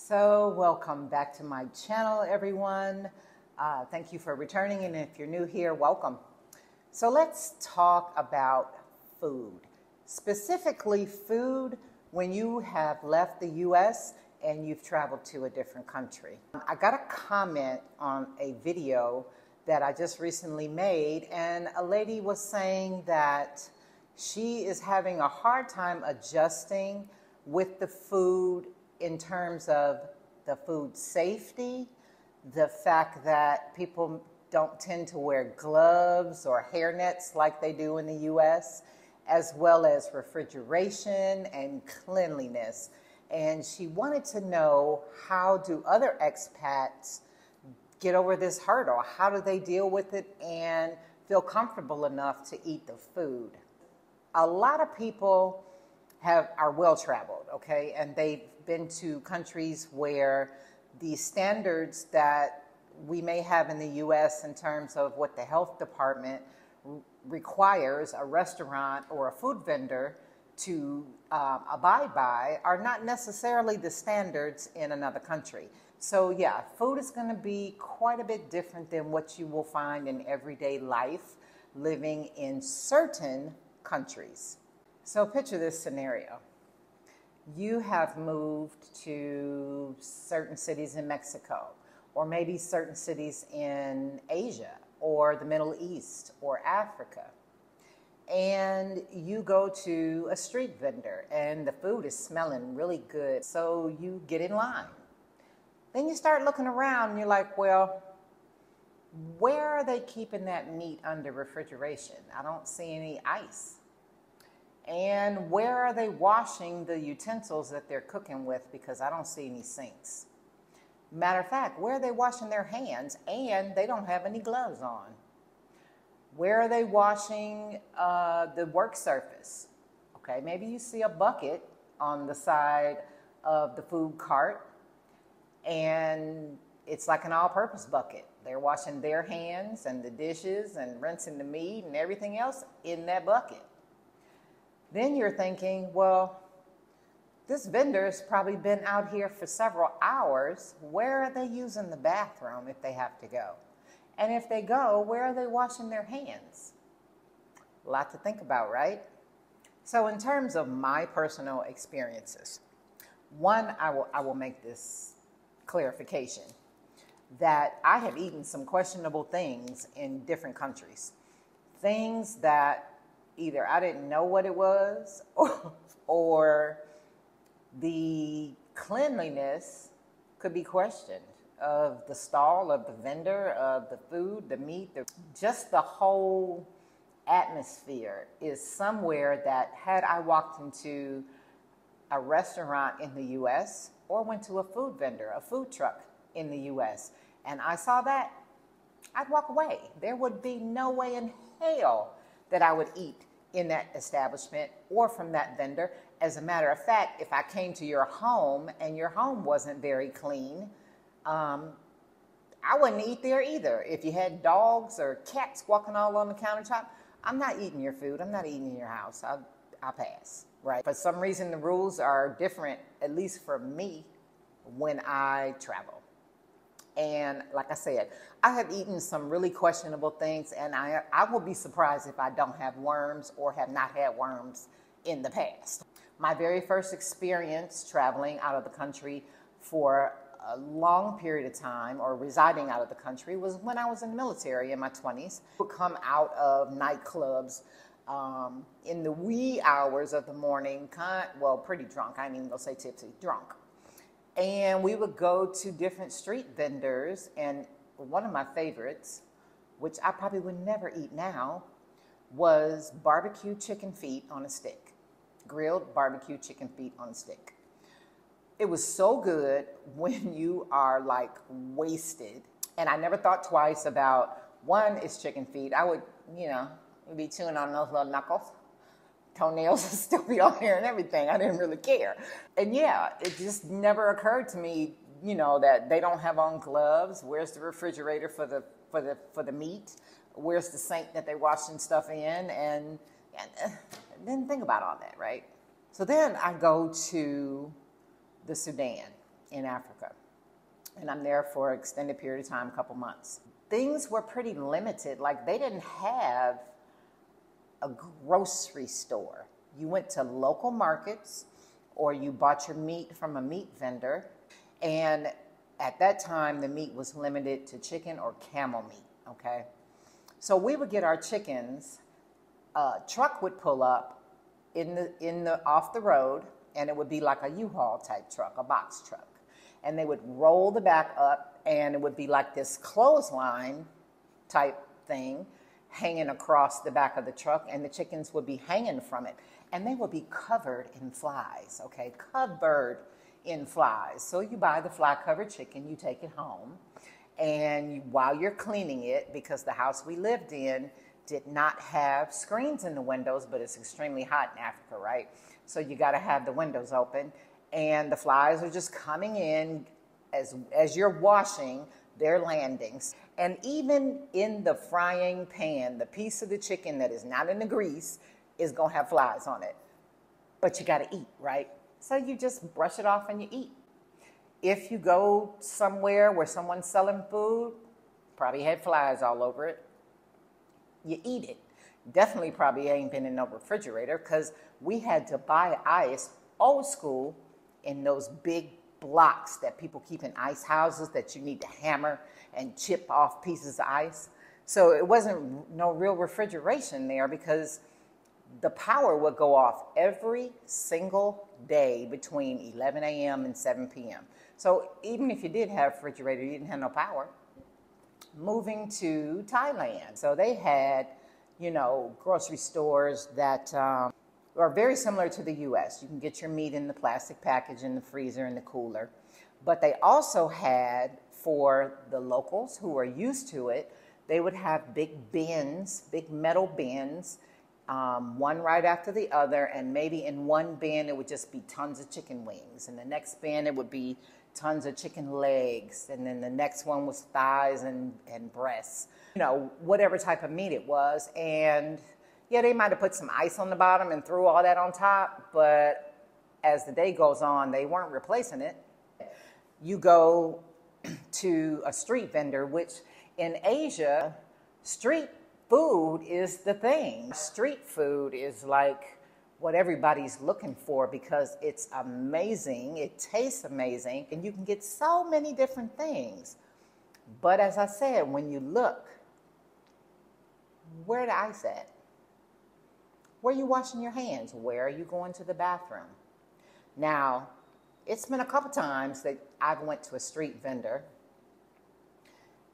So welcome back to my channel, everyone. Thank you for returning, and if you're new here, welcome. So let's talk about food, specifically food when you have left the U.S. and you've traveled to a different country. I got a comment on a video that I just recently made, and a lady was saying that she is having a hard time adjusting with the food in terms of the food safety, the fact that people don't tend to wear gloves or hairnets like they do in the U.S., as well as refrigeration and cleanliness. And she wanted to know, how do other expats get over this hurdle? How do they deal with it and feel comfortable enough to eat the food? A lot of people are well-traveled, okay? And they've been to countries where the standards that we may have in the U.S. in terms of what the health department requires a restaurant or a food vendor to abide by are not necessarily the standards in another country. So yeah, food is going to be quite a bit different than what you will find in everyday life living in certain countries. So picture this scenario. You have moved to certain cities in Mexico, or maybe certain cities in Asia, or the Middle East, or Africa. And you go to a street vendor, and the food is smelling really good, so you get in line. Then you start looking around, and you're like, well, where are they keeping that meat under refrigeration? I don't see any ice. And where are they washing the utensils that they're cooking with? Because I don't see any sinks. Matter of fact, where are they washing their hands? And they don't have any gloves on. Where are they washing the work surface? Okay, maybe you see a bucket on the side of the food cart, and it's like an all-purpose bucket. They're washing their hands and the dishes and rinsing the meat and everything else in that bucket. Then you're thinking, well, this vendor's probably been out here for several hours. Where are they using the bathroom if they have to go? And if they go, where are they washing their hands? A lot to think about, right? So in terms of my personal experiences, one, I will make this clarification that I have eaten some questionable things in different countries. Things that either I didn't know what it was, or the cleanliness could be questioned of the stall, of the vendor, of the food, the meat, just the whole atmosphere is somewhere that had I walked into a restaurant in the U.S. or went to a food vendor, a food truck in the U.S., and I saw that, I'd walk away. There would be no way in hell that I would eat in that establishment or from that vendor. As a matter of fact, if I came to your home and your home wasn't very clean, I wouldn't eat there either. If you had dogs or cats walking all on the countertop, I'm not eating your food. I'm not eating in your house. I'll pass, right? For some reason, the rules are different, at least for me, when I travel. And like I said, I have eaten some really questionable things, and I will be surprised if I don't have worms or have not had worms in the past. My very first experience traveling out of the country for a long period of time, or residing out of the country, was when I was in the military in my 20s. I would come out of nightclubs in the wee hours of the morning, pretty drunk. I ain't even gonna say tipsy, drunk. And we would go to different street vendors, and one of my favorites, which I probably would never eat now, was barbecue chicken feet on a stick. Grilled barbecue chicken feet on a stick. It was so good when you are like wasted. And I never thought twice about, one, it's chicken feet. I would, be chewing on those little knuckles. Toenails would still be on there and everything. I didn't really care. And yeah, it just never occurred to me, that they don't have on gloves. Where's the refrigerator for the meat? Where's the sink that they're washing stuff in? And didn't think about all that, right? So then I go to the Sudan in Africa. And I'm there for an extended period of time, a couple months. Things were pretty limited. Like, they didn't have a grocery store. You went to local markets or you bought your meat from a meat vendor. And at that time, the meat was limited to chicken or camel meat, okay? So we would get our chickens, a truck would pull up off the road, and it would be like a U-Haul type truck, a box truck. And they would roll the back up, and it would be like this clothesline type thing hanging across the back of the truck, and the chickens would be hanging from it. And they would be covered in flies, okay? Covered in flies. So you buy the fly-covered chicken, you take it home, and while you're cleaning it, because the house we lived in did not have screens in the windows, but it's extremely hot in Africa, right? So you got to have the windows open, and the flies are just coming in as you're washing, they're landing. And even in the frying pan, the piece of the chicken that is not in the grease is going to have flies on it. But you got to eat, right? So you just brush it off and you eat. If you go somewhere where someone's selling food, probably had flies all over it, you eat it. Definitely probably ain't been in no refrigerator, because we had to buy ice, old school, in those big blocks that people keep in ice houses that you need to hammer and chip off pieces of ice. So it wasn't no real refrigeration there, because the power would go off every single day between 11 a.m. and 7 p.m. So even if you did have a refrigerator, you didn't have no power. Moving to Thailand. So they had, you know, grocery stores that are very similar to the U.S. You can get your meat in the plastic package in the freezer and the cooler. But they also had, for the locals who are used to it, they would have big bins, big metal bins, one right after the other, and maybe in one bin it would just be tons of chicken wings, and the next bin it would be tons of chicken legs, and then the next one was thighs and breasts, you know, whatever type of meat it was. And yeah, they might have put some ice on the bottom and threw all that on top, but as the day goes on, they weren't replacing it. You go to a street vendor, which in Asia, street food is the thing. Street food is like what everybody's looking for, because it's amazing, it tastes amazing, and you can get so many different things. But as I said, when you look, where the ice at? Where are you washing your hands? Where are you going to the bathroom? Now, it's been a couple times that I've went to a street vendor,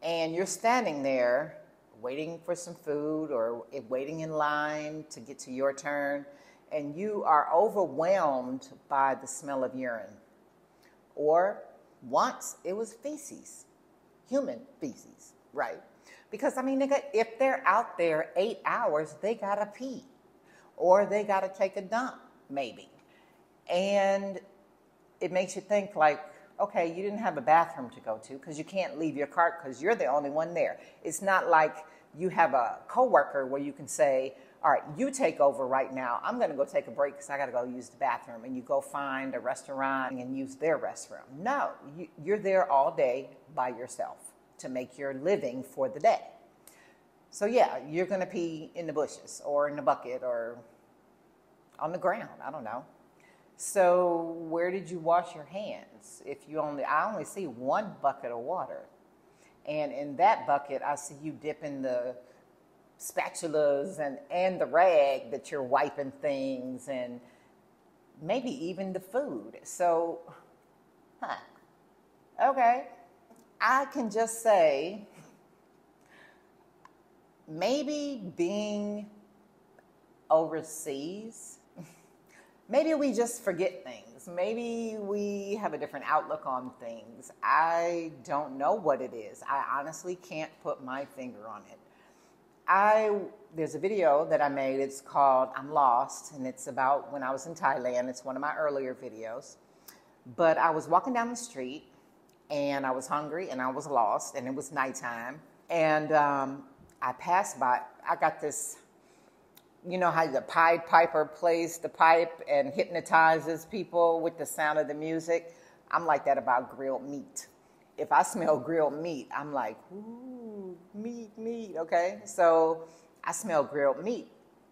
and you're standing there waiting for some food or waiting in line to get to your turn, and you are overwhelmed by the smell of urine. Or once it was feces, human feces, right? Because, I mean, if they're out there 8 hours, they gotta pee, or they gotta take a dump, maybe. And it makes you think, like, okay, you didn't have a bathroom to go to, because you can't leave your cart because you're the only one there. It's not like you have a coworker where you can say, all right, you take over right now. I'm going to go take a break because I got to go use the bathroom. And you go find a restaurant and use their restroom. No, you're there all day by yourself to make your living for the day. So yeah, you're going to pee in the bushes or in the bucket or on the ground. I don't know. So where did you wash your hands? I only see one bucket of water. And in that bucket, I see you dipping the spatulas and the rag that you're wiping things, and maybe even the food. So, okay. I can just say, maybe being overseas, maybe we just forget things. Maybe we have a different outlook on things. I don't know what it is. I honestly can't put my finger on it. There's a video that I made. It's called I'm Lost, and it's about when I was in Thailand. It's one of my earlier videos. But I was walking down the street, and I was hungry, and I was lost, and it was nighttime. And I passed by. I got this, you know how the Pied Piper plays the pipe and hypnotizes people with the sound of the music? I'm like that about grilled meat. If I smell grilled meat, I'm like, ooh, meat, okay? So I smell grilled meat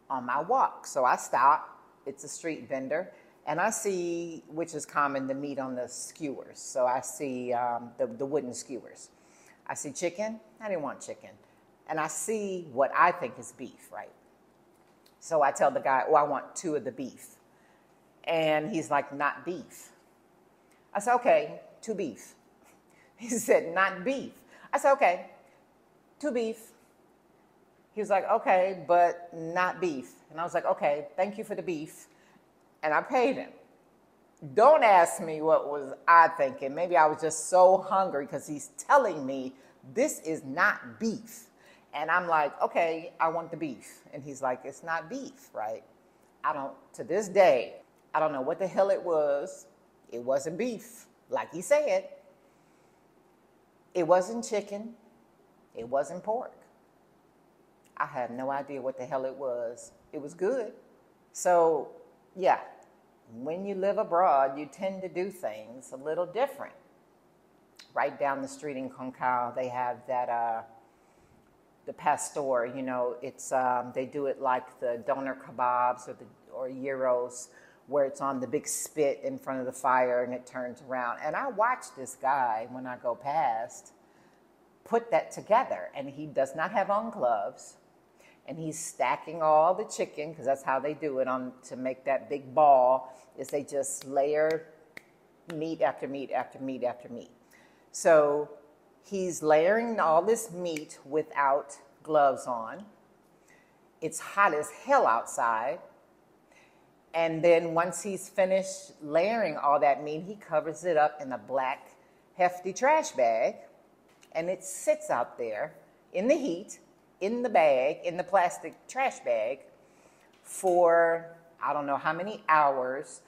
on my walk. So I stop, it's a street vendor, and I see, which is common, the meat on the skewers. So I see the wooden skewers. I see chicken, I didn't want chicken. And I see what I think is beef, right? So I tell the guy, oh, I want 2 of the beef. And he's like, not beef. I said, okay, 2 beef. He said, not beef. I said, okay, 2 beef. He was like, okay, but not beef. And I was like, okay, thank you for the beef. And I paid him. Don't ask me what was I thinking. Maybe I was just so hungry because he's telling me this is not beef. And I'm like, okay, I want the beef. And he's like, it's not beef, right? To this day, I don't know what the hell it was. It wasn't beef, like he said. It wasn't chicken. It wasn't pork. I had no idea what the hell it was. It was good. So, yeah, when you live abroad, you tend to do things a little different. Right down the street in Concal, they have that, the pastor, you know, it's, they do it like the doner kebabs or gyros, where it's on the big spit in front of the fire and it turns around. And I watch this guy, when I go past, put that together. And he does not have on gloves. And he's stacking all the chicken, because that's how they do it to make that big ball, is they just layer meat after meat after meat after meat. So he's layering all this meat without gloves on. It's hot as hell outside. And then once he's finished layering all that meat, he covers it up in a black, hefty trash bag. And it sits out there in the heat, in the bag, in the plastic trash bag, for I don't know how many hours,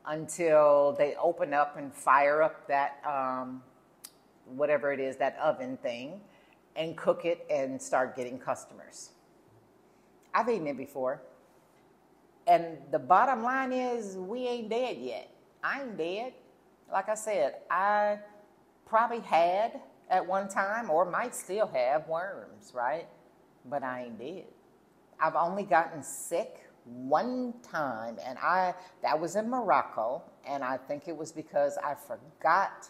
until they open up and fire up that, whatever it is, that oven thing, and cook it and start getting customers. I've eaten it before. And the bottom line is, we ain't dead yet. I ain't dead. Like I said, I probably had at one time, or might still have, worms, right? But I ain't dead. I've only gotten sick one time, and that was in Morocco, and I think it was because I forgot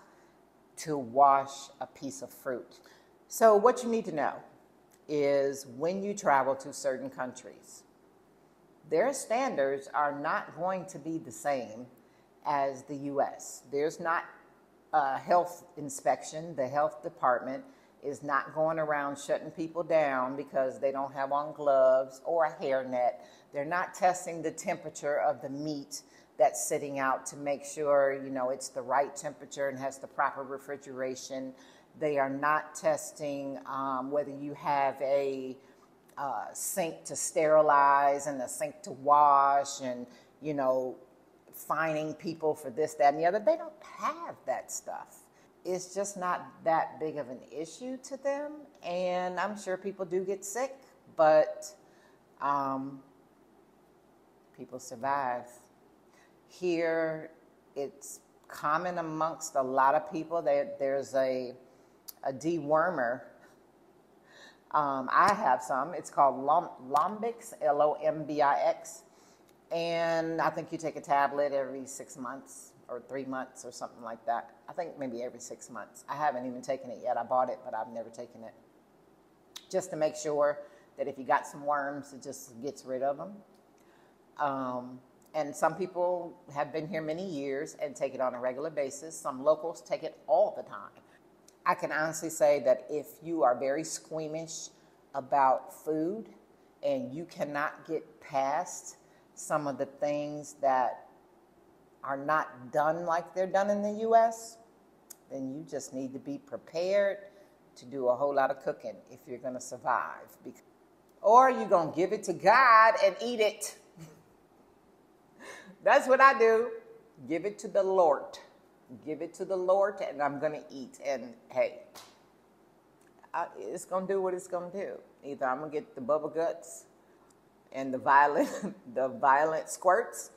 to wash a piece of fruit. So what you need to know is, when you travel to certain countries, their standards are not going to be the same as the U.S. There's not a health inspection. The health department is not going around shutting people down because they don't have on gloves or a hairnet. They're not testing the temperature of the meat that's sitting out to make sure, you know, it's the right temperature and has the proper refrigeration. They are not testing whether you have a sink to sterilize and a sink to wash, and, you know, fining people for this, that, and the other. They don't have that stuff. It's just not that big of an issue to them, and I'm sure people do get sick, but people survive. Here, it's common amongst a lot of people that there's a dewormer. I have some. It's called Lombix, Lombix, and I think you take a tablet every 6 months or 3 months or something like that. I think maybe every 6 months. I haven't even taken it yet. I bought it, but I've never taken it. Just to make sure that if you got some worms, it just gets rid of them. And some people have been here many years and take it on a regular basis. Some locals take it all the time. I can honestly say that if you are very squeamish about food and you cannot get past some of the things that are not done like they're done in the U.S., then you just need to be prepared to do a whole lot of cooking if you're going to survive. Or you're going to give it to God and eat it. That's what I do. Give it to the Lord. Give it to the Lord, and I'm going to eat. And hey, it's going to do what it's going to do. Either I'm going to get the bubble guts and the violent squirts,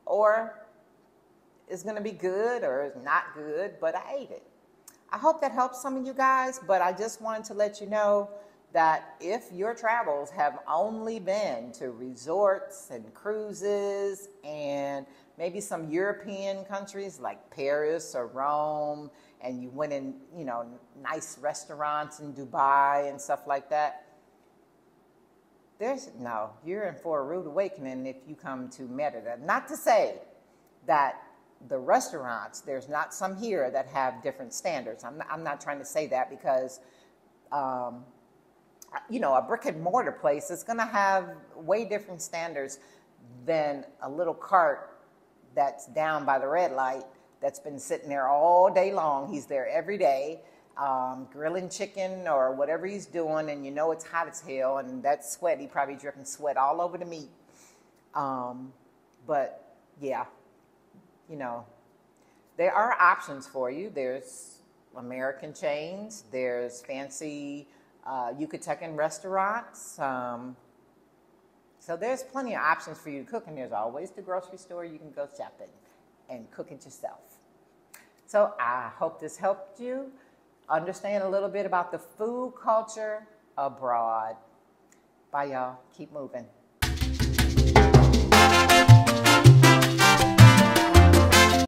or is going to be good or is not good, but I ate it. I hope that helps some of you guys, but I just wanted to let you know that if your travels have only been to resorts and cruises and maybe some European countries like Paris or Rome, and you went in, nice restaurants in Dubai and stuff like that, you're in for a rude awakening if you come to Merida. Not to say that the restaurants, there's not some here that have different standards. I'm not trying to say that because, a brick and mortar place is going to have way different standards than a little cart that's down by the red light that's been sitting there all day long. He's there every day, grilling chicken or whatever he's doing, and it's hot as hell, and that sweat, he probably dripping sweat all over the meat. But yeah, there are options for you. There's American chains, there's fancy Yucatecan restaurants. So there's plenty of options for you to cook, and there's always the grocery store you can go shopping and cook it yourself. So I hope this helped you understand a little bit about the food culture abroad. Bye, y'all. Keep moving.